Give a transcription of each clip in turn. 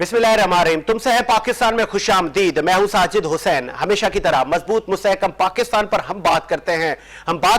बिस्मिल्लाहिर्रहमानिर्रहीम। तुमसे है पाकिस्तान में खुश आमदीद। मैं हूं साजिद हुसैन। हमेशा की तरह मजबूत मुस्तहकम पाकिस्तान पर हम बात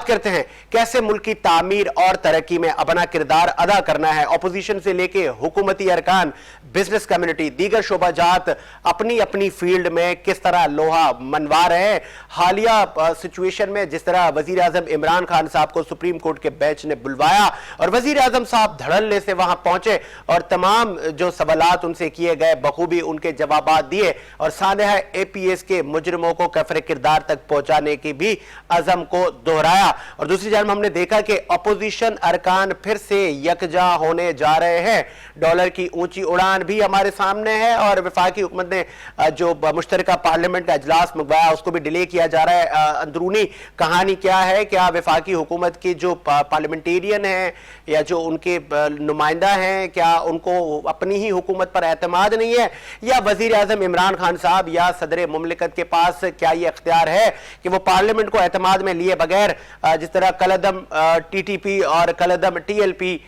करते हैं कैसे मुल्क की तामीर और तरक्की में अपना किरदार अदा करना है। अपोजिशन से लेके हुकूमती अरकान, बिजनेस कम्युनिटी, दीगर शोबाजात अपनी अपनी फील्ड में किस तरह लोहा मनवा रहे हैं। हालिया सिचुएशन में जिस तरह वजीर आजम इमरान खान साहब को सुप्रीम कोर्ट के बेंच ने बुलवाया और वजीर आजम साहब धड़ल्ले से वहां पहुंचे और तमाम जो सवालात उनसे किए गए बखूबी उनके जवाबात दिए और सानहा एपीएस के मुजरिमों को कफरे किरदार तक पहुंचाने की भी अज़म को दोहराया। और दूसरी जानब हमने देखा कि अपोजिशन अरकान फिर से यकजा होने जा रहे हैं। डॉलर की ऊंची उड़ान भी हमारे सामने है और वफाकी हुकूमत ने जो मुश्तरका पार्लियामेंट का इजलास मंगवाया उसको भी डिले किया जा रहा है। अंदरूनी कहानी क्या है? क्या वफाकी हुकूमत की जो पार्लियामेंटेरियन है या जो उनके नुमाइंदा हैं, क्या उनको अपनी ही हुकूमत पर एतमाद नहीं है, या वजीर आजम इमरान खान साहब या सदर मुमलिकत के पास क्या ये इख्तियार है कि वो पार्लियामेंट को एतमाद में लिए बगैर जिस तरह कलअदम टीटीपी और कलअदम टीएलपी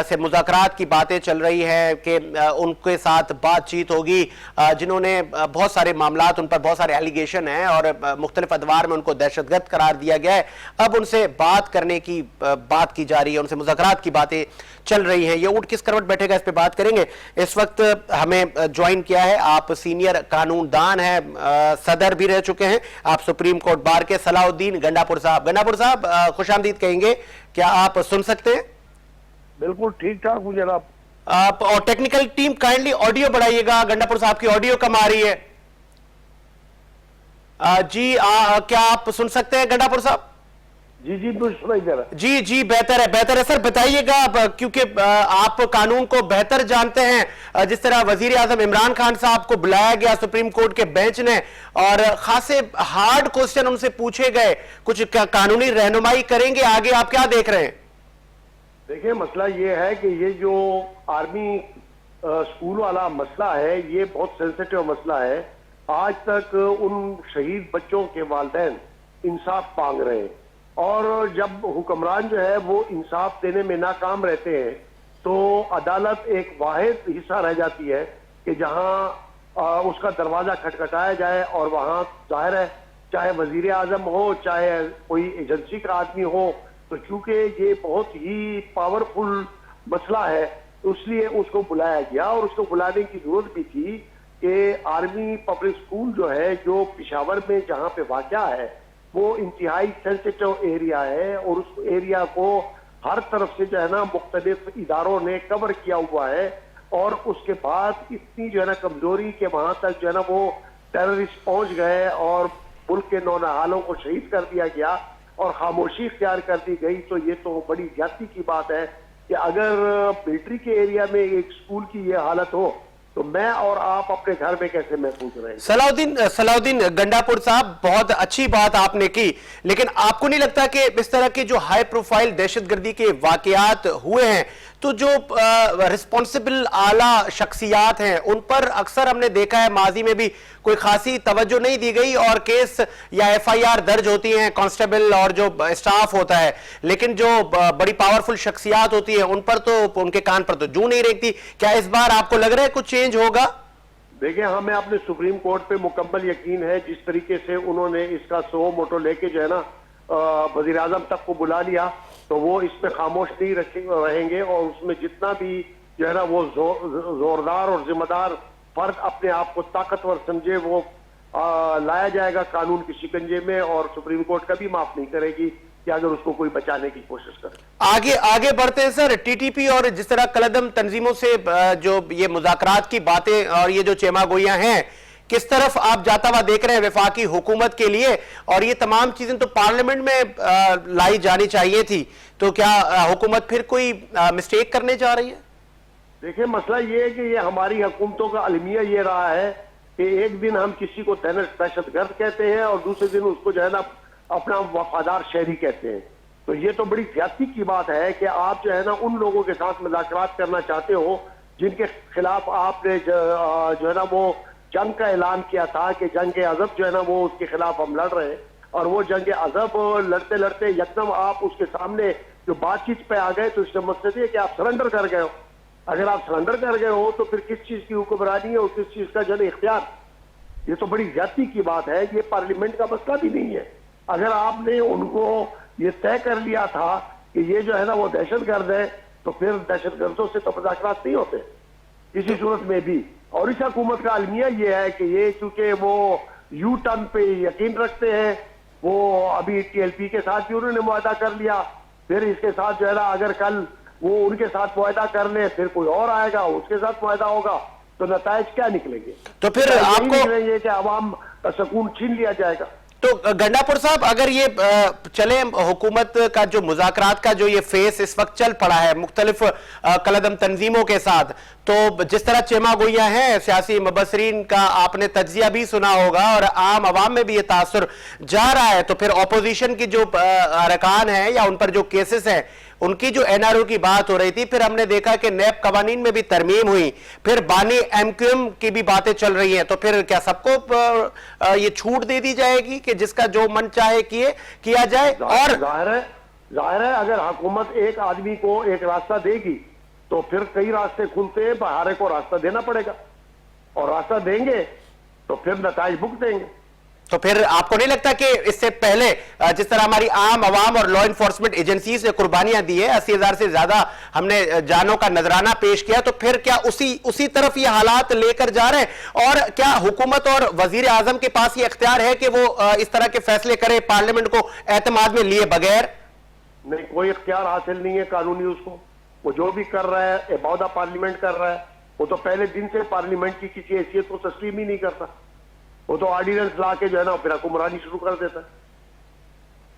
से मुज़ाकरात की बातें चल रही है कि उनके साथ बातचीत होगी, जिन्होंने बहुत सारे मामलात, उन पर बहुत सारे एलिगेशन हैं और मुख्तलिफ अदवार में उनको दहशतगर्द करार दिया गया है। अब उनसे बात करने की बात की जा रही है, उनसे मुज़ाकरात की बातें चल रही हैं। ये ऊँट किस करवट बैठेगा, इस पर बात करेंगे। इस वक्त हमें ज्वाइन किया है, आप सीनियर कानूनदान हैं, सदर भी रह चुके हैं आप सुप्रीम कोर्ट बार के, सलाउद्दीन गंडापुर साहब। गंडापुर साहब खुशामदीद कहेंगे, क्या आप सुन सकते हैं? बिल्कुल ठीक ठाक हूँ जनाब। आप और टेक्निकल टीम काइंडली ऑडियो बढ़ाइएगा, गंडापुर साहब की ऑडियो कम आ रही है। क्या आप सुन सकते हैं गंडापुर साहब? जी जी सुनाई दे रहा है। जी जी बेहतर है सर, बताइएगा क्योंकि आप कानून को बेहतर जानते हैं। जिस तरह वजीर आजम इमरान खान साहब को बुलाया गया सुप्रीम कोर्ट के बेंच ने और खासे हार्ड क्वेश्चन उनसे पूछे गए, कुछ कानूनी रहनुमाई करेंगे आगे, आप क्या देख रहे हैं? देखिए, मसला ये है कि ये जो आर्मी स्कूल वाला मसला है ये बहुत सेंसिटिव मसला है। आज तक उन शहीद बच्चों के वालिदैन इंसाफ मांग रहे हैं और जब हुक्मरान जो है वो इंसाफ देने में नाकाम रहते हैं तो अदालत एक वाहिद हिस्सा रह जाती है कि जहां उसका दरवाजा खटखटाया जाए और वहां जाहिर है चाहे वजीर आजम हो चाहे कोई एजेंसी का आदमी हो, तो चूंकि ये बहुत ही पावरफुल मसला है तो इसलिए उसको बुलाया गया और उसको बुलाने की जरूरत भी थी कि आर्मी पब्लिक स्कूल जो है जो पेशावर में जहां पे वाक़या है वो इंतहाई सेंसिटिव एरिया है और उस एरिया को हर तरफ से जो है ना मुख्तलिफ इदारों ने कवर किया हुआ है और उसके बाद इतनी जो है ना कमजोरी के वहां तक जो है ना वो टेररिस्ट पहुंच गए और मुल्क के नौनहालों को शहीद कर दिया गया और खामोशी इख्तियार कर दी गई। तो ये तो बड़ी ज्यादती की बात है कि अगर मिलिट्री के एरिया में एक स्कूल की ये हालत हो तो मैं और आप अपने घर में कैसे महफूज रहे? सलाउद्दीन गंडापुर साहब, बहुत अच्छी बात आपने की, लेकिन आपको नहीं लगता कि इस तरह के जो हाई प्रोफाइल दहशतगर्दी के वाकयात हुए हैं तो जो रिस्पॉन्सिबल आला शख्सियात हैं उन पर अक्सर हमने देखा है माजी में भी कोई खासी तवज्जो नहीं दी गई और केस या एफआईआर दर्ज होती हैं कांस्टेबल और जो स्टाफ होता है, लेकिन जो बड़ी पावरफुल शख्सियात होती है उन पर तो, उनके कान पर तो जू नहीं रेंगती। क्या इस बार आपको लग रहा है कुछ चेंज होगा? देखिए, हमें अपने सुप्रीम कोर्ट पे मुकम्मल यकीन है। जिस तरीके से उन्होंने इसका सो मोटो लेके जो है ना वजीर आजम तक को बुला लिया तो वो इस पे खामोश नहीं रहेंगे और उसमें जितना भी जो है ना वो जोरदार और जिम्मेदार फर्द अपने आप को ताकतवर समझे वो लाया जाएगा कानून के शिकंजे में और सुप्रीम कोर्ट कभी माफ नहीं करेगी कि अगर उसको कोई बचाने की कोशिश करे। आगे बढ़ते हैं सर। टीटीपी और जिस तरह कलअदम तंजीमों से जो ये मुज़ाकरात की बातें और ये जो चेमागोइयां हैं, किस तरफ आप जाता हुआ देख रहे हैं वफाकी हुकूमत के लिए? और ये तमाम चीजें तो पार्लियामेंट में लाई जानी चाहिए थी, तो क्या हुकूमत फिर कोई मिस्टेक करने जा रही है? देखिए, मसला ये है कि ये हमारी हुकूमतों का अलमिया ये रहा है कि एक दिन हम किसी को दहशतगर्द कहते हैं और दूसरे दिन उसको जो है ना अपना वफादार शहरी कहते हैं। तो ये तो बड़ी ज्यादती की बात है कि आप जो है ना उन लोगों के साथ मुज़ाकरात करना चाहते हो जिनके खिलाफ आपने जो है ना वो जंग का ऐलान किया था कि जंग अज़ब जो है ना वो उसके खिलाफ हम लड़ रहे हैं और वो जंग अज़ब लड़ते लड़ते यकदम आप उसके सामने जो बातचीत पे आ गए तो इसका मकसद ये कि आप सरेंडर कर गए हो। اگر آپ سرنڈر کر گئے ہو تو پھر کس چیز کی حکمرانی ہے اور کس چیز کا جن اختیار؟ یہ تو بڑی زیادتی کی بات ہے. یہ پارلیمنٹ کا مسئلہ بھی نہیں ہے. اگر آپ نے ان کو یہ طے کر لیا تھا کہ یہ جو ہے نا وہ دہشت گرد ہے, تو پھر دہشت گردوں سے تو مذاکرات نہیں ہوتے کسی صورت میں بھی. اور اس حکومت کا المیہ یہ ہے کہ یہ چونکہ وہ یو ٹرن پہ یقین رکھتے ہیں, وہ ابھی ٹی ایل پی کے ساتھ بھی انہوں نے معاہدہ کر لیا, پھر اس کے ساتھ جو ہے نا اگر کل وہ ان کے ساتھ معاہدہ کر لیں, پھر کوئی اور آئے گا اس کے ساتھ معاہدہ ہوگا, تو نتائج کیا نکلیں گے؟ تو پھر آپ کو نکلیں گے کہ عوام کا سکون چھین لیا جائے گا. تو گنڈاپور صاحب, اگر یہ چلے حکومت کا جو مذاکرات کا جو یہ فیس اس وقت چل پڑا ہے مختلف کالعدم تنظیموں کے ساتھ, تو جس طرح چیما گوئیاں ہیں سیاسی مبصرین کا آپ نے تجزیہ بھی سنا ہوگا اور عام عوام میں بھی یہ تاثر جا رہا ہے, تو پھر اپوزیشن کی جو ارکان ہیں یا ان پر جو کیسز ہیں ان کی جو این آر او کی بات ہو رہی تھی, پھر ہم نے دیکھا کہ نیب قوانین میں بھی ترمیم ہوئی, پھر بانی ایم کیو ایم کی بھی باتیں چل رہی ہیں, تو پھر کیا سب کو یہ چھوٹ دے دی جائے گی کہ جس کا جو من چاہے کیا جائے؟ اور ظاہر ہے اگر حکومت ایک آدمی کو ایک راستہ دے گی تو پھر کئی راستے کھلتے ہیں, بہارے کو راستہ دینا پڑے گا, اور راستہ دیں گے تو پھر نتائج بھگتیں دیں گے. تو پھر آپ کو نہیں لگتا کہ اس سے پہلے جس طرح ہماری عام عوام اور لا انفورسمنٹ ایجنسیز نے قربانیاں دی ہے, 80,000 سے زیادہ ہم نے جانوں کا نذرانہ پیش کیا, تو پھر کیا اسی طرف یہ حالات لے کر جا رہے ہیں؟ اور کیا حکومت اور وزیر اعظم کے پاس یہ اختیار ہے کہ وہ اس طرح کے فیصلے کرے پارلیمنٹ کو اعتماد میں لیے بغیر؟ نہیں, کوئی اختیار حاصل نہیں ہے قانونی اس کو. وہ جو بھی کر رہا ہے عہدہ پارلیمنٹ کر رہا ہے, وہ تو پہلے دن سے پارلیمنٹ کی کسی حیثیت کو تسلیم ہی نہیں کرتا, وہ تو آرڈیننس لا کے جو ہے نا پھر حکمرانی شروع کر دیتا ہے.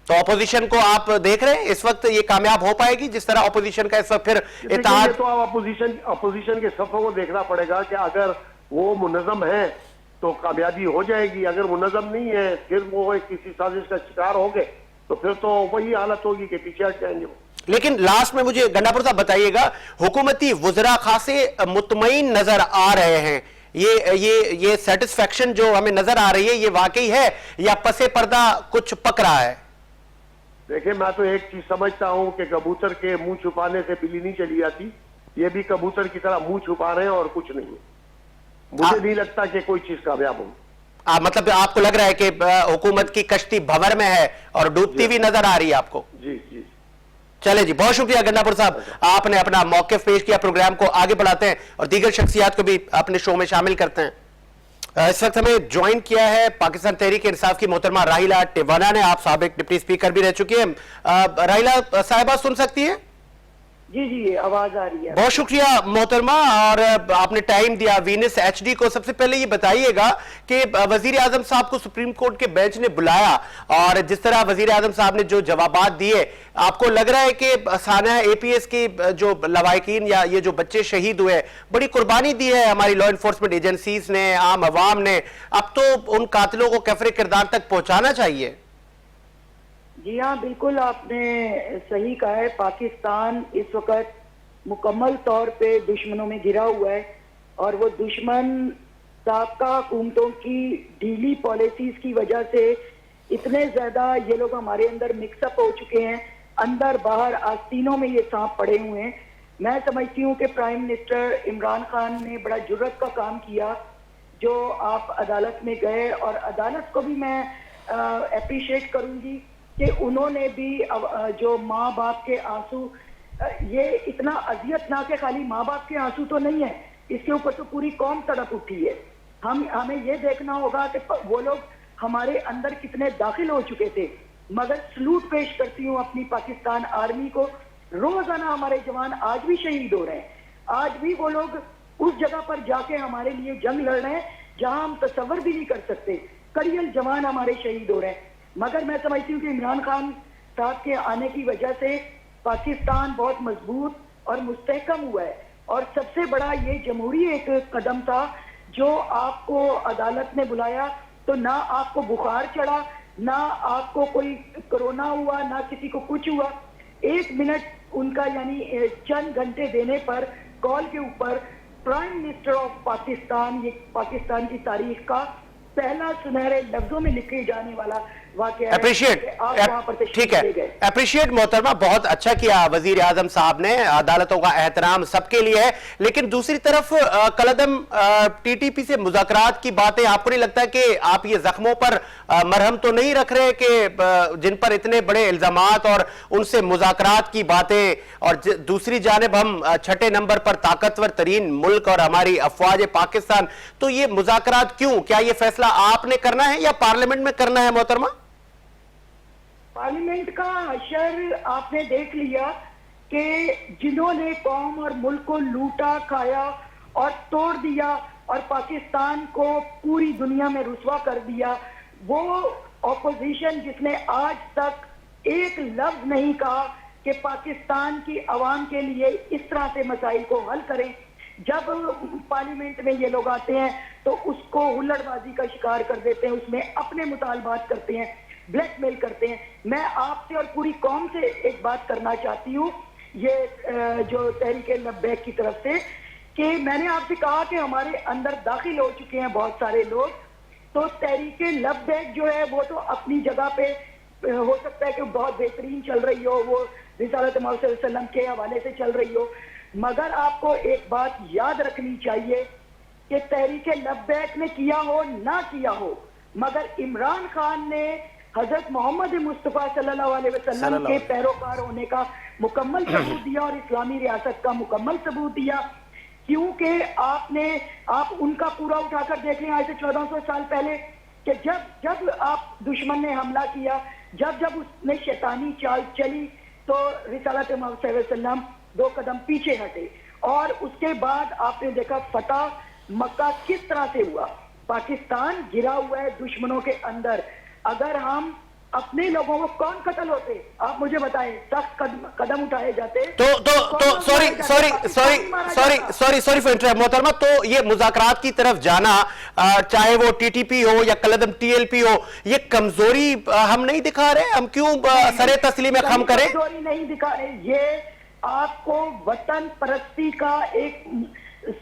تو اپوزیشن کو آپ دیکھ رہے ہیں اس وقت یہ کامیاب ہو پائے گی جس طرح اپوزیشن کا اس وقت پھر اتحاد؟ تو آپ اپوزیشن کے صفوں کو دیکھنا پڑے گا کہ اگر وہ منظم ہے تو کامیابی ہو جائے گی, اگر منظم نہیں ہے پھر وہ کسی سازش کا شکار ہو گئے تو پھر تو وہی حالت ہوگی کہ پیچھے ہٹ جائیں گے. لیکن لاسٹ میں مجھے گنڈاپور صاحب بتائیے گا, حکومتی وزراء خاصے مطمئن نظر آ رہے ہیں, یہ سیٹسفیکشن جو ہمیں نظر آ رہی ہے یہ واقعی ہے یا پس پردہ کچھ پک رہا ہے؟ دیکھیں, میں تو ایک چیز سمجھتا ہوں کہ کبوتر کے منہ چھپانے سے بلی نہیں چلی جاتی, یہ بھی کبوتر کی طرح منہ چھپا رہے ہیں اور کچھ نہیں ہے. مجھے نہیں لگتا کہ کوئی چیز کامیاب ہوگی. مطلب آپ کو لگ رہا ہے کہ حکومت کی کشتی بھور میں ہے اور ڈوبتی ہوئی نظر آ رہی ہے آپ کو؟ جی جی. چلے جی, بہت شکریہ گنڈاپور صاحب, آپ نے اپنا موقف پیش کیا. پروگرام کو آگے بڑھاتے ہیں اور دیگر شخصیات کو بھی اپنے شو میں شامل کرتے ہیں. اس وقت ہمیں جوائن کیا ہے پاکستان تحریک انصاف کی محترمہ راحیلہ ٹیوانا نے, آپ سابق ڈپٹی اسپیکر بھی رہ چکی ہیں. راحیلہ صاحبہ سن سکتی ہیں؟ جی جی, آواز آ رہی ہے. بہت شکریہ محترمہ, اور آپ نے ٹائم دیا وینس ایچ ڈی کو. سب سے پہلے یہ بتائیے گا کہ وزیر اعظم صاحب کو سپریم کورٹ کے بینچ نے بلایا, اور جس طرح وزیر اعظم صاحب نے جو جوابات دیے, آپ کو لگ رہا ہے کہ سانحہ اے پی ایس کی جو لواحقین یا یہ جو بچے شہید ہوئے, بڑی قربانی دی ہے ہماری لا انفورسمنٹ ایجنسیز نے, عام عوام نے, اب تو ان قاتلوں کو کفر کردار تک پہنچانا چاہیے؟ جی ہاں, بالکل آپ نے صحیح کہا ہے. پاکستان اس وقت مکمل طور پہ دشمنوں میں گھرا ہوا ہے, اور وہ دشمن سابقہ حکومتوں کی ڈھیلی پالیسیز کی وجہ سے اتنے زیادہ یہ لوگ ہمارے اندر مکس اپ ہو چکے ہیں, اندر باہر آستینوں میں یہ سانپ پڑے ہوئے ہیں. میں سمجھتی ہوں کہ پرائم منسٹر عمران خان نے بڑا جرت کا کام کیا جو آپ عدالت میں گئے, اور عدالت کو بھی میں اپریشیٹ کروں گی کہ انہوں نے بھی جو ماں باپ کے آنسو, یہ اتنا اذیت ناک ہے, خالی ماں باپ کے آنسو تو نہیں ہے, اس کے اوپر تو پوری قوم تڑپ اٹھی ہے. ہمیں یہ دیکھنا ہوگا کہ وہ لوگ ہمارے اندر کتنے داخل ہو چکے تھے. مگر سلوٹ پیش کرتی ہوں اپنی پاکستان آرمی کو, روزانہ ہمارے جوان آج بھی شہید ہو رہے ہیں, آج بھی وہ لوگ اس جگہ پر جا کے ہمارے لیے جنگ لڑ رہے ہیں جہاں ہم تصور بھی نہیں کر سکتے. کڑیل جوان ہمارے شہید ہو رہے ہیں. مگر میں سمجھتی ہوں کہ عمران خان صاحب کے آنے کی وجہ سے پاکستان بہت مضبوط اور مستحکم ہوا ہے, اور سب سے بڑا یہ جمہوری ایک قدم تھا جو آپ کو عدالت نے بلایا, تو نہ آپ کو بخار چڑھا, نہ آپ کو کوئی کرونا ہوا, نہ کسی کو کچھ ہوا. 1 منٹ ان کا یعنی چند گھنٹے دینے پر کال کے اوپر پرائم منسٹر آف پاکستان, یہ پاکستان کی تاریخ کا پہلا سنہرے لفظوں میں لکھے جانے والا واقعہ اپریشیٹ آپ وہاں پر ٹھیک ہے اپریشیٹ محترمہ بہت اچھا کیا وزیر اعظم صاحب نے عدالتوں کا احترام سب کے لیے ہے لیکن دوسری طرف کالعدم ٹی ٹی پی سے مذاکرات کی باتیں آپ کو نہیں لگتا کہ آپ یہ زخموں پر مرہم تو نہیں رکھ رہے کہ جن پر اتنے بڑے الزامات اور ان سے مذاکرات کی باتیں اور دوسری جانب ہم چھٹے نمبر پر طاقتور ترین ملک اور ہماری افواج پاکستان تو یہ مذاکرات کیوں کیا یہ فیصلہ آپ نے کرنا ہے یا پارلیمنٹ میں کرنا ہے محترمہ پارلیمنٹ کا حشر آپ نے دیکھ لیا کہ جنہوں نے قوم اور ملک کو لوٹا کھایا اور توڑ دیا اور پاکستان کو پوری دنیا میں رسوا کر دیا وہ اپوزیشن جس نے آج تک ایک لفظ نہیں کہا کہ پاکستان کی عوام کے لیے اس طرح سے مسائل کو حل کریں جب پارلیمنٹ میں یہ لوگ آتے ہیں تو اس کو ہلڑ بازی کا شکار کر دیتے ہیں اس میں اپنے مطالبات کرتے ہیں بلیک میل کرتے ہیں میں آپ سے اور پوری قوم سے ایک بات کرنا چاہتی ہوں یہ جو تحریک لبیک کی طرف سے کہ میں نے آپ سے کہا کہ ہمارے اندر داخل ہو چکے ہیں بہت سارے لوگ تو تحریک لبیک جو ہے وہ تو اپنی جگہ پہ ہو سکتا ہے کہ بہت بہترین چل رہی ہو وہ رسالت محمد صلی اللہ علیہ وسلم کے حوالے سے چل رہی ہو مگر آپ کو ایک بات یاد رکھنی چاہیے کہ تحریک لبیک نے کیا ہو نہ کیا ہو مگر عمران خان نے حضرت محمد مصطفیٰ صلی اللہ علیہ وسلم کے پیروکار ہونے کا مکمل ثبوت دیا اور اسلامی ریاست کا مکمل ثبوت دیا کیونکہ آپ ان کا پورا اٹھا کر دیکھ لیں آج سے 1400 سال پہلے کہ جب آپ دشمن نے حملہ کیا جب اس نے شیطانی چال چلی تو رسالت محمد صلی اللہ علیہ وسلم 2 قدم پیچھے ہٹے اور اس کے بعد آپ نے دیکھا فتح مکہ کس طرح سے ہوا پاکستان گرا ہوا ہے دشمنوں کے اندر اگر ہم اپنے لوگوں کو کون قتل ہوتے آپ مجھے بتائیں سخت قدم اٹھائے جاتے سوری محترمہ تو یہ مذاکرات کی طرف جانا چاہے وہ ٹی ٹی پی ہو یا کالعدم ٹی ایل پی ہو یہ کمزوری ہم نہیں دکھا رہے ہم کیوں سر تسلیم خم کریں کمزوری نہیں دکھا رہے یہ آپ کو وطن پرستی کا ایک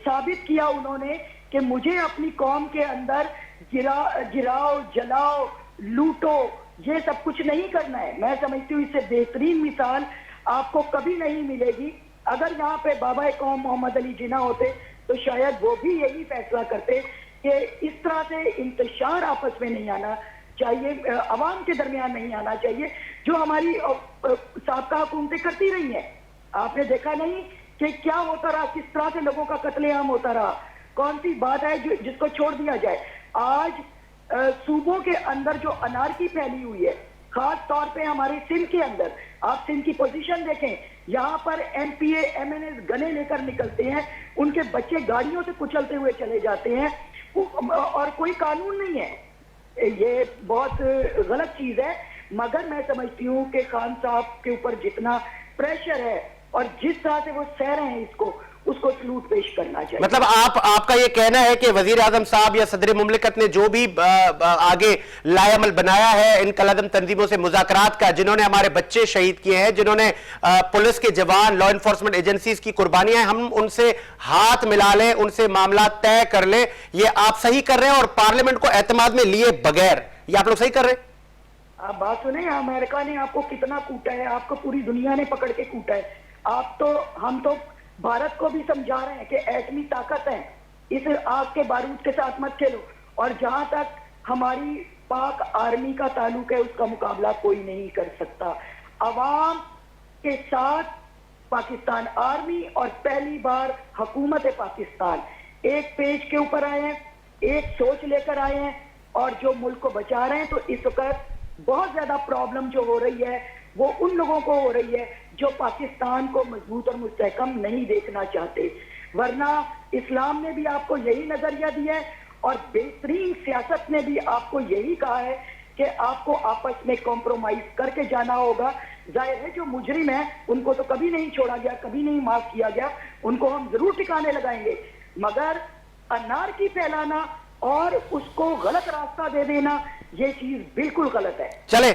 ثابت کیا انہوں نے کہ مجھے اپنی قوم کے اندر گراؤ جلاؤ لوٹو یہ سب کچھ نہیں کرنا ہے میں سمجھتی ہوں اس سے بہترین مثال آپ کو کبھی نہیں ملے گی اگر یہاں پہ بابا قوم محمد علی جناح ہوتے تو شاید وہ بھی یہی فیصلہ کرتے کہ اس طرح سے انتشار آپس میں نہیں آنا چاہیے عوام کے درمیان نہیں آنا چاہیے جو ہماری سابقہ حکومتیں کرتی رہی ہیں آپ نے دیکھا نہیں کہ کیا ہوتا رہا کس طرح سے لوگوں کا قتل عام ہوتا رہا کون سی بات ہے جس کو چھوڑ دیا جائے آج صوبوں کے اندر جو انارکی پھیلی ہوئی ہے خاص طور پہ ہمارے سندھ کے اندر آپ سندھ کی پوزیشن دیکھیں یہاں پر M P A M N S گنے لے کر نکلتے ہیں ان کے بچے گاڑیوں سے کچلتے ہوئے چلے جاتے ہیں اور کوئی قانون نہیں ہے یہ بہت غلط چیز ہے مگر میں سمجھتی ہوں کہ خان صاحب کے اوپر جتنا پریشر ہے اور جس طرح سے وہ سہ رہے ہیں اس کو سلوٹ پیش کرنا چاہیے مطلب آپ کا یہ کہنا ہے کہ وزیر اعظم صاحب یا صدر مملکت نے جو بھی آگے لائے عمل بنایا ہے ان کالعدم تنظیموں سے مذاکرات کا جنہوں نے ہمارے بچے شہید کیے ہیں جنہوں نے پولیس کے جوان لا انفورسمنٹ ایجنسیز کی قربانیاں ہیں ہم ان سے ہاتھ ملا لیں ان سے معاملات طے کر لیں یہ آپ صحیح کر رہے ہیں اور پارلیمنٹ کو اعتماد میں لیے بغیر یہ آپ لوگ صحیح کر رہے ہیں آپ بات سنیں امریکہ نے آپ کو کتنا کوٹا ہے آپ کو پوری دنیا نے پکڑ کے کوٹا ہے ہم تو بھارت کو بھی سمجھا رہے ہیں کہ ایٹمی طاقت ہے اس آگ کے بارود کے ساتھ مت کھیلو اور جہاں تک ہماری پاک آرمی کا تعلق ہے اس کا مقابلہ کوئی نہیں کر سکتا عوام کے ساتھ پاکستان آرمی اور پہلی بار حکومت پاکستان ایک پیج کے اوپر آئے ہیں ایک سوچ لے کر آئے ہیں اور جو ملک کو بچا رہے ہیں تو اس وقت بہت زیادہ پرابلم جو ہو رہی ہے وہ ان لوگوں کو ہو رہی ہے جو پاکستان کو مضبوط اور مستحکم نہیں دیکھنا چاہتے ورنہ اسلام نے بھی آپ کو یہی نظریہ دیا ہے اور بہترین سیاست نے بھی آپ کو یہی کہا ہے کہ آپ کو آپس میں کمپرومائز کر کے جانا ہوگا ظاہر ہے جو مجرم ہیں ان کو تو کبھی نہیں چھوڑا گیا کبھی نہیں معاف کیا گیا ان کو ہم ضرور ٹھکانے لگائیں گے مگر انارکی پھیلانا اور اس کو غلط راستہ دے دینا یہ چیز بالکل غلط ہے چلے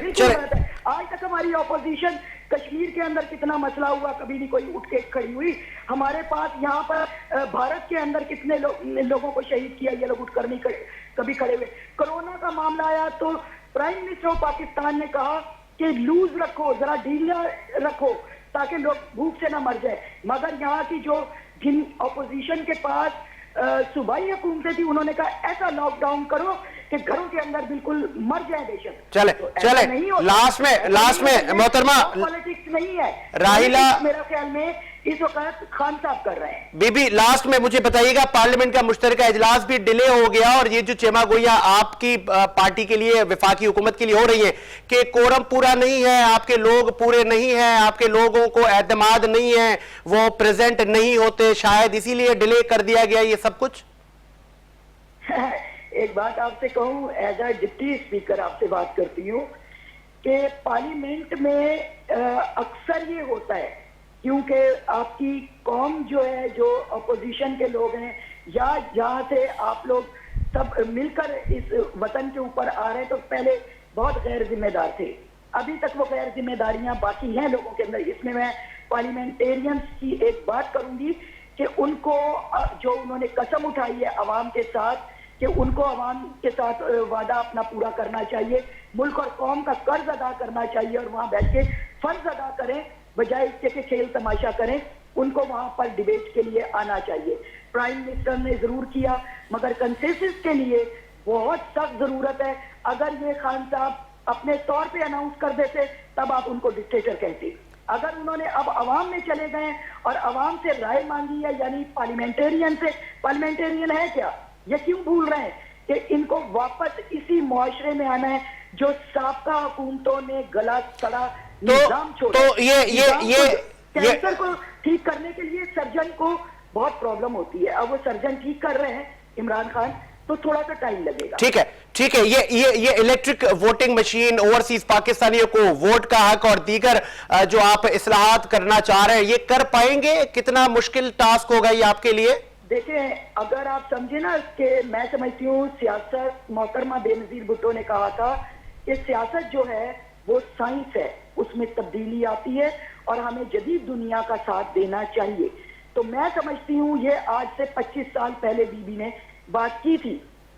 آج تک ہماری اپوزیشن کشمیر کے اندر کتنا مسئلہ ہوا کبھی نہیں کوئی اٹھ کے کھڑی ہوئی ہمارے پاس یہاں پر بھارت کے اندر کتنے لوگوں کو شہید کیا یہ لوگ اٹھ کر نہیں کبھی کھڑے ہوئے کرونا کا معاملہ آیا تو प्राइम मिनिस्टर ऑफ पाकिस्तान ने कहा कि लूज रखो, जरा ढीला रखो ताकि लोग भूख से ना मर जाए, मगर यहाँ की जो जिन अपोजिशन के पास सूबाई हुकूमतें थी उन्होंने कहा ऐसा लॉकडाउन करो कि घरों के अंदर बिल्कुल मर जाए बेशक। चले तो ऐसा चले नहीं होता। लास्ट ऐसा नहीं में होता। मोहतरमा पॉलिटिक्स नहीं है राहिला, पॉलिटिक्स मेरा ख्याल में इस वक्त खान साहब कर रहे हैं। बीबी लास्ट में मुझे बताइएगा, पार्लियामेंट का मुश्तरका इजलास भी डिले हो गया और ये जो चेमा गोइयां आपकी पार्टी के लिए, वफाकी हुकूमत के लिए हो रही है कि कोरम पूरा नहीं है, आपके लोग पूरे नहीं हैं, आपके लोगों को एतमाद नहीं है, वो प्रेजेंट नहीं होते, शायद इसीलिए डिले कर दिया गया ये सब कुछ। एक बात आपसे कहूं, एज ए डिप्टी स्पीकर आपसे बात करती हूँ कि पार्लियामेंट में अक्सर ये होता है क्योंकि आपकी कौम जो है, जो अपोजिशन के लोग हैं या जहाँ से आप लोग सब मिलकर इस वतन के ऊपर आ रहे हैं, तो पहले बहुत गैर जिम्मेदार थे, अभी तक वो गैर जिम्मेदारियां बाकी हैं लोगों के अंदर। इसमें मैं पार्लियामेंटेरियंस की एक बात करूंगी कि उनको जो उन्होंने कसम उठाई है अवाम के साथ कि उनको अवाम के साथ वादा अपना पूरा करना चाहिए, मुल्क और कौम का कर्ज अदा करना चाहिए और वहां बैठ के फर्ज अदा करें बजाय इसके कि खेल तमाशा करें, उनको वहां पर डिबेट के लिए आना चाहिए। प्राइम मिनिस्टर ने जरूर किया मगर कंसेंसस के लिए बहुत सख्त जरूरत है। अगर ये खान साहब अपने तौर पे अनाउंस कर देते तब आप उनको डिक्टेटर कहते। अगर उन्होंने अब अवाम में चले गए और अवाम से राय मांगी है, यानी पार्लियामेंटेरियन से, पार्लियामेंटेरियन है क्या, ये क्यों भूल रहे हैं कि इनको वापस इसी मुआशरे में आना है जो साबका हुकूमतों ने गला सड़ा निजाम छोड़ा। तो ये कैंसर को ठीक करने के लिए सर्जन को बहुत प्रॉब्लम होती है, अब वो सर्जन ठीक कर रहे हैं इमरान खान, तो थोड़ा सा टाइम लगेगा। ठीक है, ये इलेक्ट्रिक वोटिंग मशीन, ओवरसीज पाकिस्तानियों को वोट का हक और दीगर जो आप इस्लाहात करना चाह रहे हैं, ये कर पाएंगे? कितना मुश्किल टास्क होगा ये आपके लिए? देखें, अगर आप समझे ना कि मैं समझती हूँ सियासत, मोहतरमा बेनजीर भुट्टो ने कहा था कि सियासत जो है वो साइंस है, उसमें तब्दीली आती है और हमें जदीद दुनिया का साथ देना चाहिए। तो मैं समझती हूँ ये आज से 25 साल पहले बीबी ने बात की थी,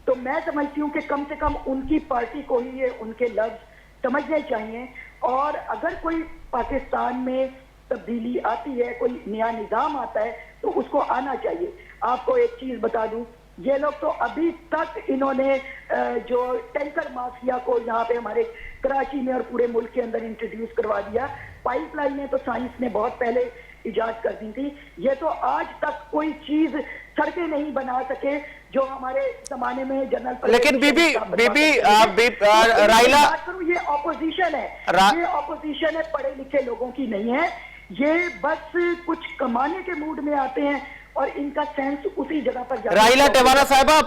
तो मैं समझती हूँ कि कम से कम उनकी पार्टी को ही ये उनके लफ्ज समझने चाहिए। और अगर कोई पाकिस्तान में तब्दीली आती है, कोई नया निजाम आता है, तो उसको आना चाहिए। आपको एक चीज बता दूं, ये लोग तो अभी तक इन्होंने जो टैंकर माफिया को यहाँ पे हमारे कराची में और पूरे मुल्क के अंदर इंट्रोड्यूस करवा दिया। पाइपलाइनें तो साइंस ने बहुत पहले इजाद कर दी थी, ये तो आज तक कोई चीज सड़कें नहीं बना सके जो हमारे जमाने में जनरल। लेकिन बीबी राइला, ये ऑपोजिशन है, ये ऑपोजिशन है, पढ़े लिखे लोगों की नहीं है, ये बस कुछ कमाने के मूड में आते हैं और इनका सेंस उसी जगह पर जाता है। राहिला टेवाना साहिबा,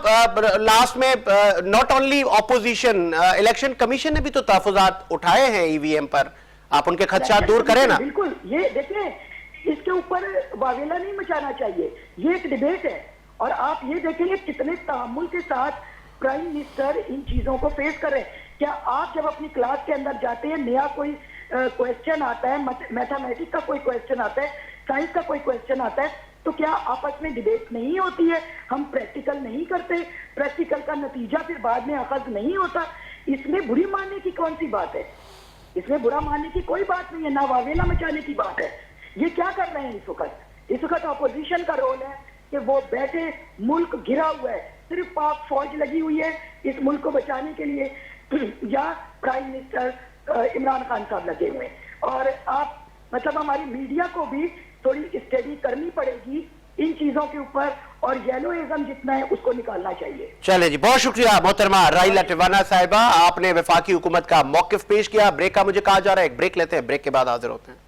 लास्ट में not only opposition, election commission ने भी तो तहफुजात उठाए हैं ईवीएम पर, आप उनके खदशात दूर करें ना। बिल्कुल, ये देखें, इसके ऊपर वावेला नहीं मचाना चाहिए, ये एक डिबेट है। और आप ये देखेंगे कितने तहम्मुल के साथ प्राइम मिनिस्टर इन चीजों को फेस कर रहे हैं। क्या आप जब अपनी क्लास के अंदर जाते हैं, नया कोई क्वेश्चन आता है, मैथमेटिक्स का कोई क्वेश्चन आता है, साइंस का कोई क्वेश्चन आता है, तो क्या आपस में डिबेट नहीं होती है? हम प्रैक्टिकल नहीं करते, प्रैक्टिकल का नतीजा फिर बाद में अखज़ नहीं होता। इसमें बुरी मानने की कौन सी बात है? इसमें बुरा मानने की कोई बात नहीं है, ना वावेला मचाने की बात है। ये क्या कर रहे हैं इस वक्त? इस वक्त अपोजिशन का रोल है कि वो बैठे, मुल्क घिरा हुआ है, सिर्फ पाक फौज लगी हुई है इस मुल्क को बचाने के लिए, या प्राइम मिनिस्टर इमरान खान साहब लगे हुए हैं। और आप मतलब हमारी मीडिया को भी थोड़ी स्टडी करनी पड़ेगी इन चीजों के ऊपर, और येलोइज्म जितना है उसको निकालना चाहिए। चले जी, बहुत शुक्रिया मोहतरमा राहिला टेवाना साहिबा, आपने वफाकी हुकूमत का मौकिफ पेश किया। ब्रेक का मुझे कहा जा रहा है, एक ब्रेक लेते हैं, ब्रेक के बाद हाजिर होते हैं।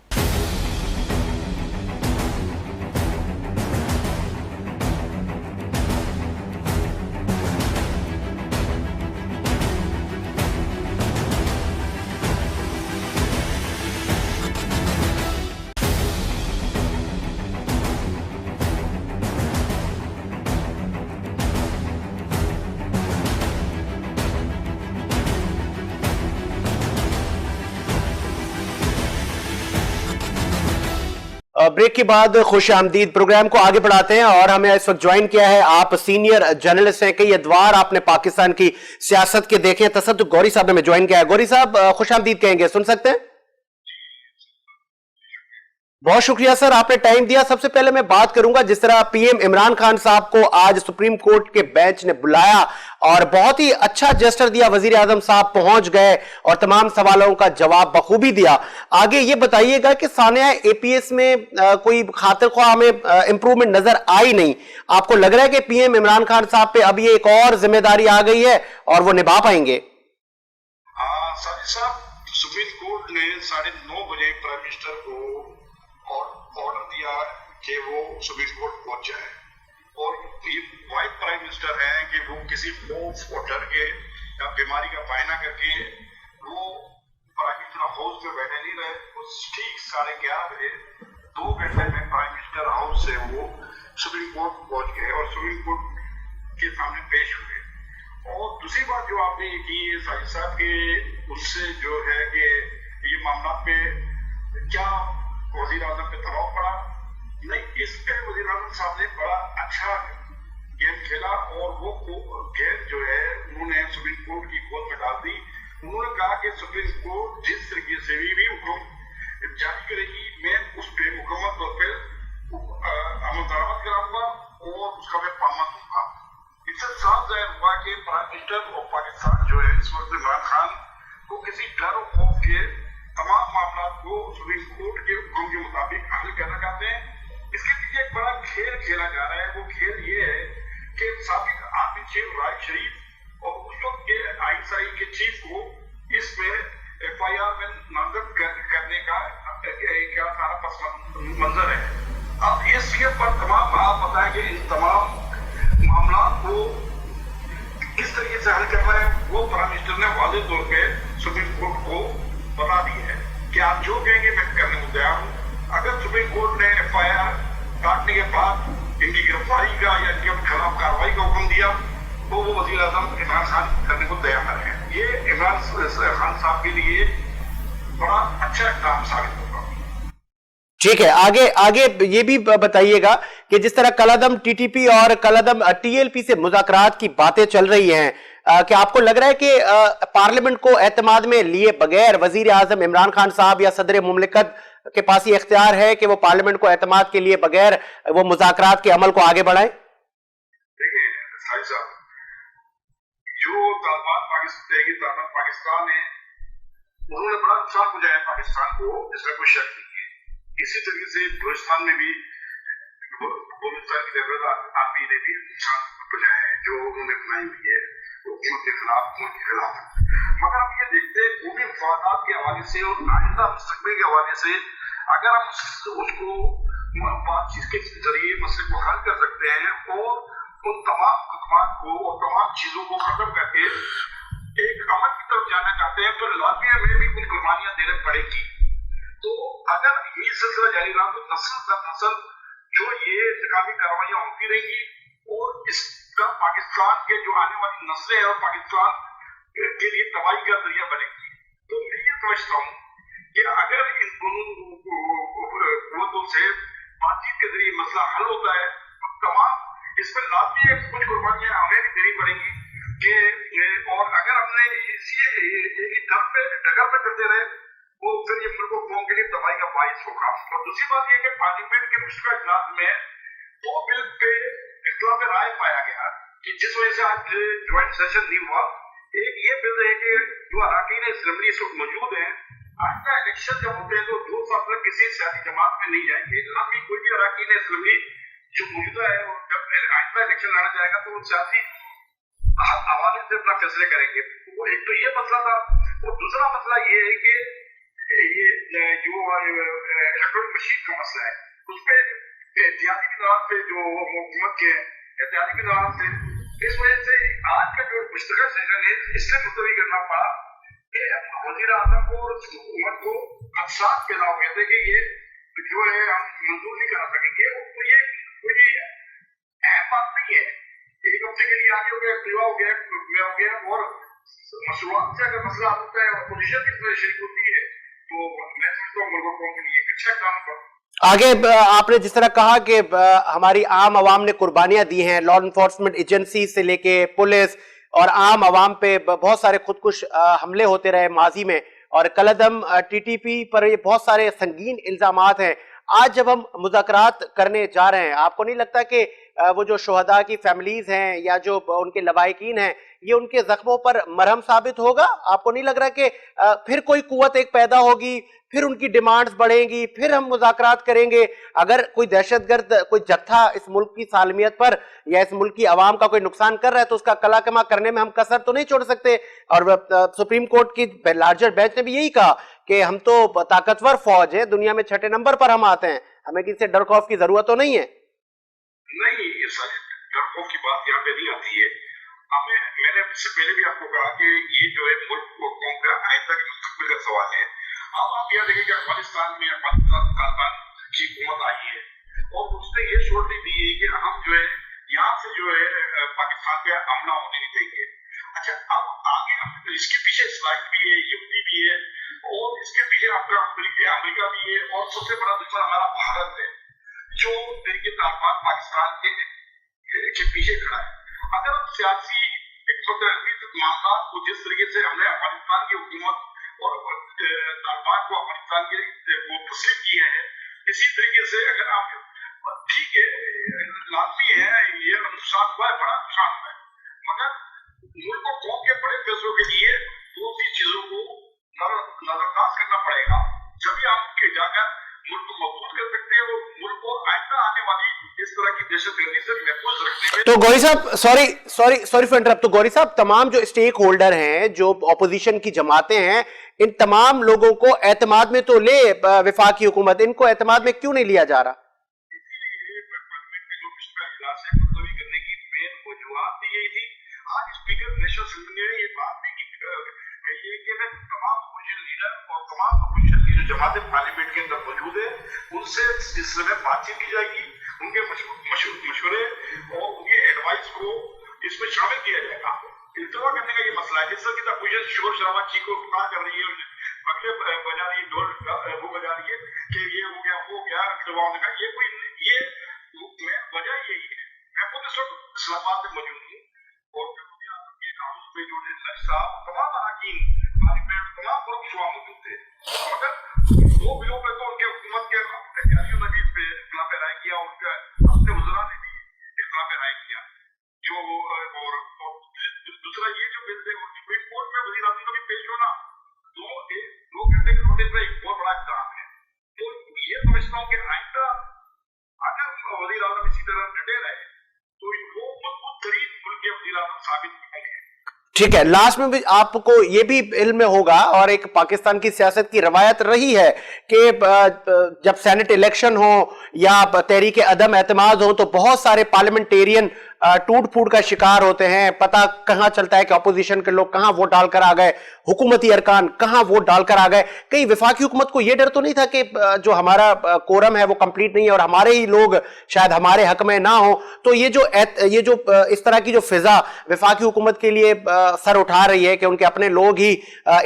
ब्रेक के बाद खुश आमदीद प्रोग्राम को आगे बढ़ाते हैं और हमें इस वक्त ज्वाइन किया है, आप सीनियर जर्नलिस्ट हैं, कई अदवार आपने पाकिस्तान की सियासत के देखे हैं। तसद्दुक गौरी साहब ने हमें ज्वाइन किया है। गौरी साहब खुश आमदीद कहेंगे, सुन सकते हैं? बहुत शुक्रिया सर, आपने टाइम दिया। सबसे पहले मैं बात करूंगा, जिस तरह पीएम इमरान खान साहब को आज सुप्रीम कोर्ट के बेंच ने बुलाया और बहुत ही अच्छा जेस्चर दिया, वजीर आजम साहब पहुंच गए और तमाम सवालों का जवाब बखूबी दिया। आगे ये बताइएगा कि सानिया एपीएस में कोई खातिर ख्वाह हमें इंप्रूवमेंट नजर आई नहीं, आपको लग रहा है कि पीएम इमरान खान साहब पे अब ये एक और जिम्मेदारी आ गई है और वो निभा पाएंगे? सुप्रीम कोर्ट ने 9:30 बजे प्राइम मिनिस्टर को ऑर्डर दिया कि वो सुप्रीम कोर्ट पहुंच जाए, और ये वाइस प्राइम मिनिस्टर हैं कि वो किसी खौफ और डर के या बीमारी का बहाना करके वो प्राइम मिनिस्टर हाउस में बैठे नहीं रहे। वो ठीक 11:30 बजे 2 घंटे में प्राइम मिनिस्टर हाउस से वो सुप्रीम कोर्ट पहुंच गए और सुप्रीम कोर्ट के सामने पेश हुए। और दूसरी बात जो आपने ये की साजिद साहब के, उससे जो है कि ये मामला पे क्या वजीर आजम पे दबाव पड़ा, नहीं, इस पे वजीर आजम साहब ने बड़ा अच्छा गेम खेला और वो गेम जो है उन्होंने सुप्रीम कोर्ट की गोद में डाल दी। उन्होंने कहा कि सुप्रीम कोर्ट जिस तरीके से भी हुक्म जारी करेगी, मैं उस पर मुकम्मल तौर पर अमल दरामद कराऊंगा और उसका मैं पालन दूंगा। इससे साफ जाहिर हुआ कि प्राइम मिनिस्टर और पाकिस्तान जो है इस वक्त इमरान खान को किसी डर और खौफ के तमाम मामला को सुप्रीम कोर्ट के हुक्म के मुताबिक हल करना चाहते हैं। इसके पीछे एक बड़ा खेल खेला जा रहा है। वो खेल ये है कि साबिक आर्मी चीफ राहत शरीफ और उस वक्त के आईएसआई के चीफ को इसमें एफआईआर में नामजद करने का क्या सारा पस मंजर है। अब इसके पर तमाम आप बताएं कि इन तमाम मामला को किस तरीके से हल करना है, वो प्राइम मिनिस्टर ने वाज़ेह तौर पे सुप्रीम कोर्ट को बता दी है कि आप जो कहेंगे मैं करने को तैयार हूं। अगर सुप्रीम कोर्ट ने एफआईआर काटने के बाद इनकी गिरफ्तारी का या इनके खिलाफ कार्रवाई का हुक्म दिया तो वो वजीर आजम इमरान खान करने को तैयार है। ये इमरान खान साहब के लिए बड़ा अच्छा काम साबित होगा। ठीक है, आगे ये भी बताइएगा कि जिस तरह कलादम टीटीपी और कलादम टीएलपी से मुज़ाकरात की बातें चल रही हैं, क्या आपको लग रहा है कि पार्लियामेंट को एतमाद में लिए बगैर वजीर आजम इमरान खान साहब या सदर मुमलिकत के पास ये इख्तियार है कि वो पार्लियामेंट को एतमाद के लिए बगैर वो मुज़ाकरात के अमल को आगे बढ़ाएं? देखिए साहिब साहब, जो तालिबान पाकिस्तान है उन्होंने बड़ा नुकसान पहुंचाया पाकिस्तान को, इसमें कोई शक नहीं है। इसी तरीके से बलूचिस्तान में भी बलूचिस्तान की जरूरत आर्मी ने भी नुकसान पहुंचाया है जो उन्होंने बनाई हुई है हुकूमत के खिलाफ। मगर हम ये देखते हैं भूमि मफादात के हवाले से और आइंदा मुस्तकबिल के हवाले से अगर हम उसको बातचीत के जरिए मसले को हल कर सकते हैं और उन तमाम खदमात को और तमाम चीजों को खत्म करके एक अमन की तरफ जाना चाहते हैं तो लाबिया में भी कुछ कुर्बानियां देनी पड़ेगी। तो अगर ये सिलसिला जारी रहा तो नस्ल दर नस्ल जो ये इंतकामी कार्रवाइयां होती रहेंगी और इसका पाकिस्तान के जो आने वाली नस्लें हैं और पाकिस्तान के लिए तबाही का जरिया बनेगी। तो मैं ये समझता हूँ कि अगर इन दोनों कुव्वतों से बातचीत के जरिए मसला हल होता है तो तमाम इसमें लाजमी कुछ कुर्बानियां हमें भी देनी पड़ेगी कि और अगर हमने इसी डगर पे करते रहे वो फिर ये मुल्क कौम के लिए तबाही का बाइस होगा। और दूसरी बात यह कि पार्लियामेंट के मुश्किल इजलास में 2 बिल पे इख्तिलाफ राय पाया गया कि जिस वजह से आज ज्वाइंट सेशन नहीं हुआ। एक ये बिल है कि जो अराकीन असेंबली इस वक्त मौजूद है, आइंदा इलेक्शन जब होते हैं तो 2 साल तक किसी सियासी जमात में नहीं जाएंगे। अभी कोई भी अराकीन असेंबली जो मौजूदा है और जब आइंदा इलेक्शन लड़ा जाएगा तो वो सियासी हवाले से अपना फैसले करेंगे। एक तो ये मसला था और दूसरा मसला ये है कि ये जो इलेक्ट्रॉनिक मशीन का मसला है उस पर एहतियाती के दौरान से जो हुकूमत के एहतियाती के दौरान से इस वजह से आज का जो मुश्तरका सेशन है इससे मुलतवी करना पड़ा कि वज़ीर आज़म को और हुकूमत को खदशात पैदा हो गए थे कि ये जो है हम मंजूर नहीं करा सकेंगे। तो ये कोई अहम बात नहीं है, एक हफ्ते के लिए आगे हो गया, अक्टूबर हो गया और मशरूआत से अगर मसला होता है और अपोजिशन की शरीक होती है तो मैं समझता हूँ मुल्क के लिए एक अच्छा काम आगे आपने जिस तरह कहा कि हमारी आम आवाम ने कुर्बानियां दी हैं, लॉ इन्फोर्समेंट एजेंसी से लेके पुलिस और आम आवाम पे बहुत सारे खुदकुश हमले होते रहे माजी में, और कलअदम टीटीपी पर ये बहुत सारे संगीन इल्जामात हैं। आज जब हम मुज़ाकरात करने जा रहे हैं, आपको नहीं लगता कि वो जो शुहदा की फैमिलीज हैं या जो उनके लवाहिकीन हैं, ये उनके जख्मों पर मरहम साबित होगा? आपको नहीं लग रहा कि फिर कोई कुव्वत एक पैदा होगी, फिर उनकी डिमांड्स बढ़ेंगी, फिर हम मुज़ाकरात करेंगे? अगर कोई दहशतगर्द कोई जत्था इस मुल्क की सालमियत पर या इस मुल्क की आवाम का कोई नुकसान कर रहा है तो उसका कला कमा करने में हम कसर तो नहीं छोड़ सकते। और सुप्रीम कोर्ट की लार्जर बेंच ने भी यही कहा कि हम तो ताकतवर फौज है, दुनिया में 6 नंबर पर हम आते हैं, हमें किसी से डर खौफ की जरूरत तो नहीं है। नहीं, ये सारी डर खौफ की बात यहाँ पे नहीं आती है। मैंने इससे पहले भी आपको कहा कि ये जो है मुल्क और कौम का आइंदा के मुस्तकबिल का सवाल है। अब आप यहाँ देखें कि अफगानिस्तान में तालिबान की हुकूमत आई है और उसने ये श्योरिटी दी है कि हम जो है यहाँ से जो है पाकिस्तान पे हमला होने नहीं देंगे। अच्छा, अब आगे इसके पीछे इसराइल भी है, यूएई भी है और इसके पीछे आपका अमेरिका भी है और सबसे बड़ा दुश्मन हमारा भारत है जो तरीके तालिबान पाकिस्तान के पीछे खड़ा है। अगर हम सियासी मामला को जिस तरीके से हमने अफगानिस्तान की हुकूमत और तालिबान को अफगानिस्तान के तस्लीम किया है, इसी तरीके से अगर आप ठीक है लाजमी है ये नुकसान हुआ है, बड़ा नुकसान हुआ है, मगर मुल्क को कौम के बड़े फैसलों के लिए दो सी चीजों को नजरअंदाज करना पड़ेगा, जब आप जाकर मुल्क को मजबूत कर सकते हैं और मुल्क को आइंदा आने वाली इस तरह की दहशतगर्दी से महफूज रखने में। तो गौरी साहब, सॉरी फॉर इंटरप्ट, तो गौरी साहब, तमाम जो स्टेक होल्डर हैं, जो अपोजिशन की जमातें हैं, इन तमाम लोगों को एतमाद में तो ले वफाकी हुकूमत, इनको एतमाद में क्यों नहीं लिया जा रहा? जमातें पार्लियामेंट के अंदर मौजूद है, उनसे इस समय बातचीत की जाएगी, उनके मशवरे और उनके एडवाइस को इसमें शामिल किया जाएगा। इल्तवा करने का ये मसला है, जिस तरह की अपोजिशन शोर शराबा चीखों पुकार कर रही है, अगले बजा रही है, ढोल वो बजा रही है कि ये हो गया वो गया, इल्तवा होने का ये वजह यही है। मैं खुद इस वक्त इस्लामाबाद में मौजूद हूँ और तमाम अरकान पार्लियामेंट तमाम लोग मौजूद थे, मगर दो बिलों पे तो उनके हुकूमत के अधिकारियों ने भी इख्तिलाफ राय किया, उनके अपने वज़रा ने भी इख्तिलाफ राय किया। जो और दूसरा ये जो बिल थे सुप्रीम कोर्ट में वज़ीर आज़म का भी पेश होना 2 घंटे के नोटिस पर एक बहुत बड़ा काम है। तो ये समझता हूँ कि आइंदा अगर वज़ीर आज़म इसी तरह डटे रहे तो वो मजबूत तरीन मुल्क के वज़ीर आज़म साबित होंगे। ठीक है, लास्ट में भी आपको ये भी इल्म में होगा और एक पाकिस्तान की सियासत की रवायत रही है कि जब सेनेट इलेक्शन हो या तहरीक अदम एतमाद हो तो बहुत सारे पार्लियामेंटेरियन टूट फूट का शिकार होते हैं। पता कहां चलता है कि अपोजिशन के लोग कहां वोट डालकर आ गए, हुकूमती अरकान कहां वोट डालकर आ गए। कहीं वफाकी हुकूमत को यह डर तो नहीं था कि जो हमारा कोरम है वो कंप्लीट नहीं है और हमारे ही लोग शायद हमारे हक में ना हो? तो ये जो इस तरह की जो फिजा वफाकी हुकूमत के लिए सर उठा रही है कि उनके अपने लोग ही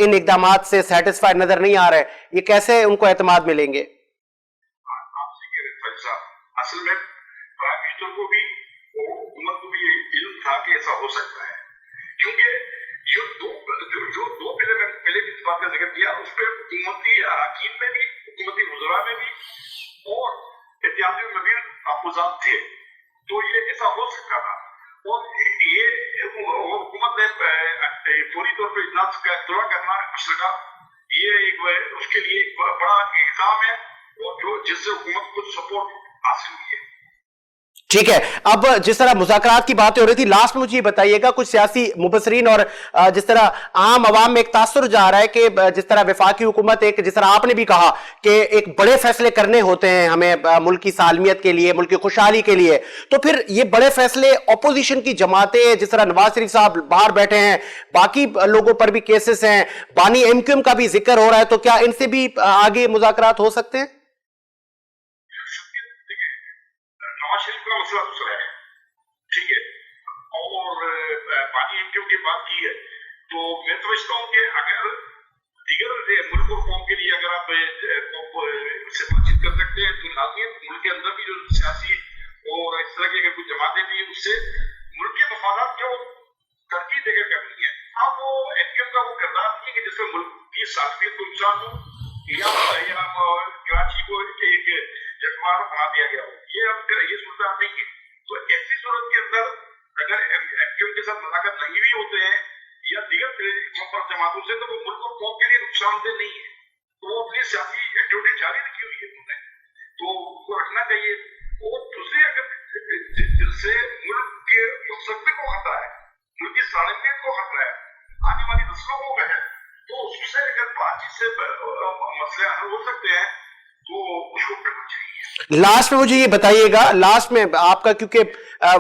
इन इकदामात से सेटिस्फाइड नजर नहीं आ रहे, ये कैसे उनको एतमाद मिलेंगे? असल में प्राइम मिनिस्टर को भी हुकूमत को भी इल्म था कि ऐसा हो सकता है, क्योंकि जो दो पहले भी इस बात का जिक्र किया उस पर हुकूमती अरकान में भी, हुकूमती वज़रा में भी और एहतियातियों में भी अपोज़ात थे, तो ये ऐसा हो सकता था। और ये हुकूमत ने फौरी तौर पर इजलास का इख्तियार करना मुश्किल, ये उसके लिए एक बड़ा इल्जाम है और जो जिससे हुकूमत को सपोर्ट हासिल हुई है। ठीक है, अब जिस तरह मुज़ाकरात की बातें हो रही थी, लास्ट में मुझे ये बताइएगा, कुछ सियासी मुबसरीन और जिस तरह आम आवाम में एक तासुर जा रहा है कि जिस तरह वफाकी हुकूमत एक, जिस तरह आपने भी कहा कि एक बड़े फैसले करने होते हैं हमें मुल्क की सालमियत के लिए, मुल्क की खुशहाली के लिए, तो फिर ये बड़े फैसले अपोजिशन की जमातें, जिस तरह नवाज शरीफ साहब बाहर बैठे हैं, बाकी लोगों पर भी केसेस हैं, बानी एमक्यूएम का भी जिक्र हो रहा है, तो क्या इनसे भी आगे मुज़ाकरात हो सकते हैं? का मसला दूसरा है, ठीक है, और पानी एमक्यूएम की बात की है तो मैं समझता हूँ कि अगर दीगर मुल्क और कौम के लिए अगर आप से बातचीत कर सकते हैं, तो लाजिम मुल्क के अंदर भी जो सियासी और इस तरह की अगर कुछ जमातें भी उससे मुल्क के मफादात को तरजीह देकर करनी है। अब वो एनकेएम का वो किरदार नहीं है कि जिसमें मुल्क की सालमियत को नुकसान हो या कराची को एक जगमार बना दिया गया हो, ये अब ये सूरत नहीं है। तो ऐसी सूरत के अंदर अगर एनकेएम के साथ मुलाकात नहीं भी होते हैं या दीगर जमातों से, तो वो मुल्क और कौम के लिए नुकसानदेह नहीं है, तो वो अपनी सियासी एक्टिविटी जारी रखी हुई है उन्होंने, तो उनको रखना चाहिए। और दूसरी अगर जिससे मुल्क के मुस्तकबिल को खतरा है, मुल्क की सालमियत को खतरा है, आने वाली नस्लों को है, तो उससे अगर बातचीत से मसले हल हो सकते हैं तो उसको करना चाहिए। लास्ट में मुझे ये बताइएगा, लास्ट में आपका क्योंकि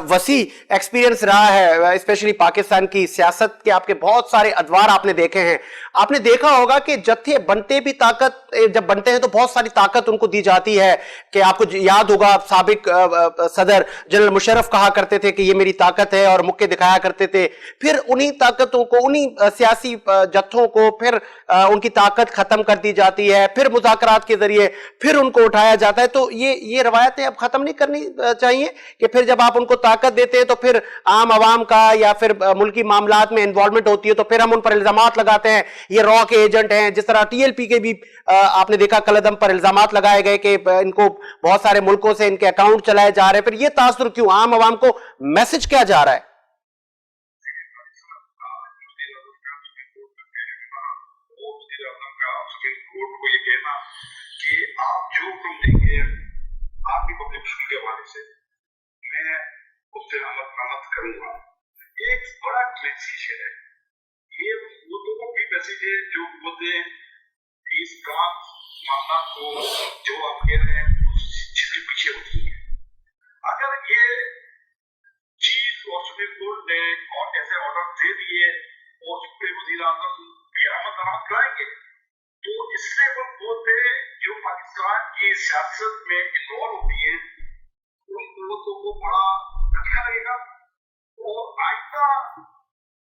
वसी एक्सपीरियंस रहा है, स्पेशली पाकिस्तान की सियासत के आपके बहुत सारे अदवार आपने देखे हैं, आपने देखा होगा कि जत्थे बनते भी ताकत, जब बनते हैं तो बहुत सारी ताकत उनको दी जाती है कि आपको याद होगा साबिक सदर जनरल मुशर्रफ कहा करते थे कि ये मेरी ताकत है और मुक्के दिखाया करते थे, फिर उन्हीं ताकतों को, उन्हीं सियासी जत्थों को फिर उनकी ताकत खत्म कर दी जाती है, फिर मुज़ाकरात के जरिए फिर उनको उठाया जाता है। तो ये रवायतें अब खत्म नहीं करनी चाहिए कि फिर जब आप उनको ताकत देते हैं तो फिर आम आवाम का या फिर मुल्की मामलात में इन्वॉल्वमेंट होती है तो फिर हम उन पर इल्जामात लगाते हैं ये रॉ के एजेंट हैं। जिस तरह टीएलपी के भी आपने देखा कलदम पर इल्जामात लगाए गए कि इनको बहुत सारे मुल्कों से इनके अकाउंट चलाए जा रहे हैं, फिर ये तासुर क्यों, आम आवाम को मैसेज क्या जा रहा है? आप जो हुक्म देंगे आपकी पब्लिक के हवाले से मैं उससे अमल करूंगा। एक बड़ा मैसेज है ये, वो लोगों की मैसेज है जो बोलते हैं इस काम मामला को जो आप कह रहे हैं जिसके पीछे होती है। अगर ये चीज और सुप्रीम कोर्ट ने और ऐसे ऑर्डर दे दिए और सुप्रीम वज़ीर आज़म क़यामत कराएंगे, तो इससे वो बोलते जो पाकिस्तान की सियासत में इन्वॉल्व होती है उन लोगों को बड़ा धक्का लगेगा और आइंदा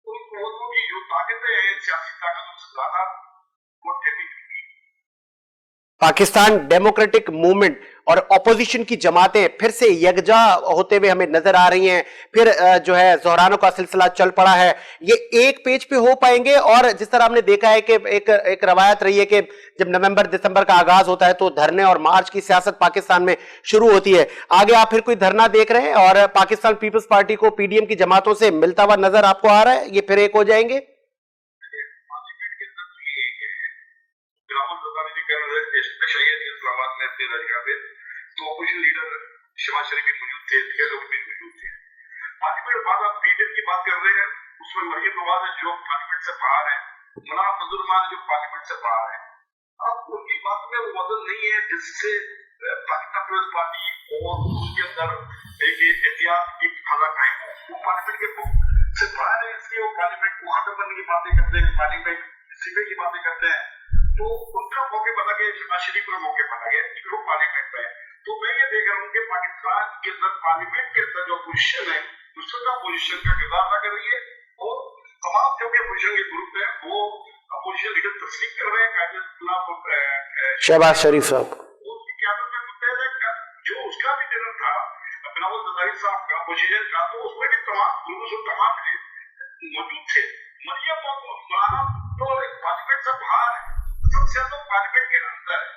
उन लोगों की जो ताकतें हैं सियासी ताकतों से ज्यादा वो ठेकी। पाकिस्तान डेमोक्रेटिक मूवमेंट और ऑपोजिशन की जमातें फिर से यकजा होते हुए हमें नजर आ रही हैं, फिर जो है ज़ोहरानों का सिलसिला चल पड़ा है, ये एक पेज पे हो पाएंगे? और जिस तरह हमने देखा है कि एक रवायत रही है कि जब नवंबर दिसंबर का आगाज होता है तो धरने और मार्च की सियासत पाकिस्तान में शुरू होती है। आगे आप फिर कोई धरना देख रहे हैं और पाकिस्तान पीपल्स पार्टी को पीडीएम की जमातों से मिलता हुआ नजर आपको आ रहा है, ये फिर एक हो जाएंगे? तो अपोजिशन लीडर शहबाज शरीफ भी मौजूद थे, लोग भी मौजूद थे। पार्लियामेंट बाद आप पीडीएम की बात कर रहे हैं, उसमें मरियम नवाज जो पार्लियामेंट से बाहर है, मना फजलुररहमान जो पार्लियामेंट से बाहर है, अब उनकी बात में वो वजन नहीं है जिससे पाकिस्तान पीपल्स पार्टी और उसके अंदर एक एहतियात की फजा कायम हो। वो पार्लियामेंट के से बाहर है, इसलिए वो पार्लियामेंट को खत्म करने की बातें करते हैं, पार्लियामेंट इस्तीफे की बातें करते हैं। तो उनका मौके पता गया, शहबाज शरीफ का मौके पता गया कि वो पार्लियामेंट में है। तो मैं ये देख रहा हूँ कि पाकिस्तान के अंदर पार्लियामेंट के अंदर जो पोजीशन है उसका पोजीशन का किरदार अदा कर रही है और तमाम जो भी अपोजिशन के ग्रुप है वो अपोजिशन लीडर तस्लीम कर रहे हैं शहबाज शरीफ साहब जो उसका भी लीडर था बिलावल जरदारी साहब का अपोजिशन का, तो उसमें भी तमाम मौजूद थे। मरियम मौलाना तो पार्लियामेंट से बाहर है, सबसे ज्यादा पार्लियामेंट के अंदर है।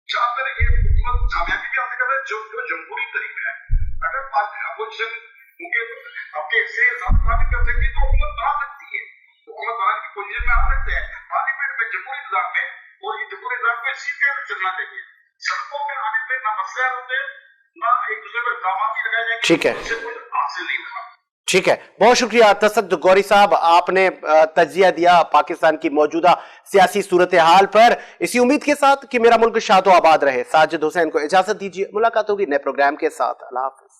जहां पर ये हुकूमत कामयाबी भी हासिल कर रहे हैं जो जमहूरी तरीका है, अगर अपोजिशन उनके अपने से ज्यादा कर सकती है तो हुकूमत बना सकती है, हुकूमत बनाने की पोजीशन में आ सकते हैं। पार्लियामेंट में जमहूरी निजाम में, और ये जमहूरी निजाम में सीधे चलना चाहिए। सड़कों में आने पर ना मसले होते हैं ना एक दूसरे पर इल्जाम लगाए जाएंगे, ठीक है, उससे कुछ हासिल नहीं होगा। ठीक है, बहुत शुक्रिया तसद्दुक़ गौरी साहब, आपने तज्जिया दिया पाकिस्तान की मौजूदा सियासी सूरत हाल पर, इसी उम्मीद के साथ कि मेरा मुल्क शादो आबाद रहे। साजिद हुसैन को इजाजत दीजिए, मुलाकात होगी नए प्रोग्राम के साथ। अल्लाह हाफ़िज़।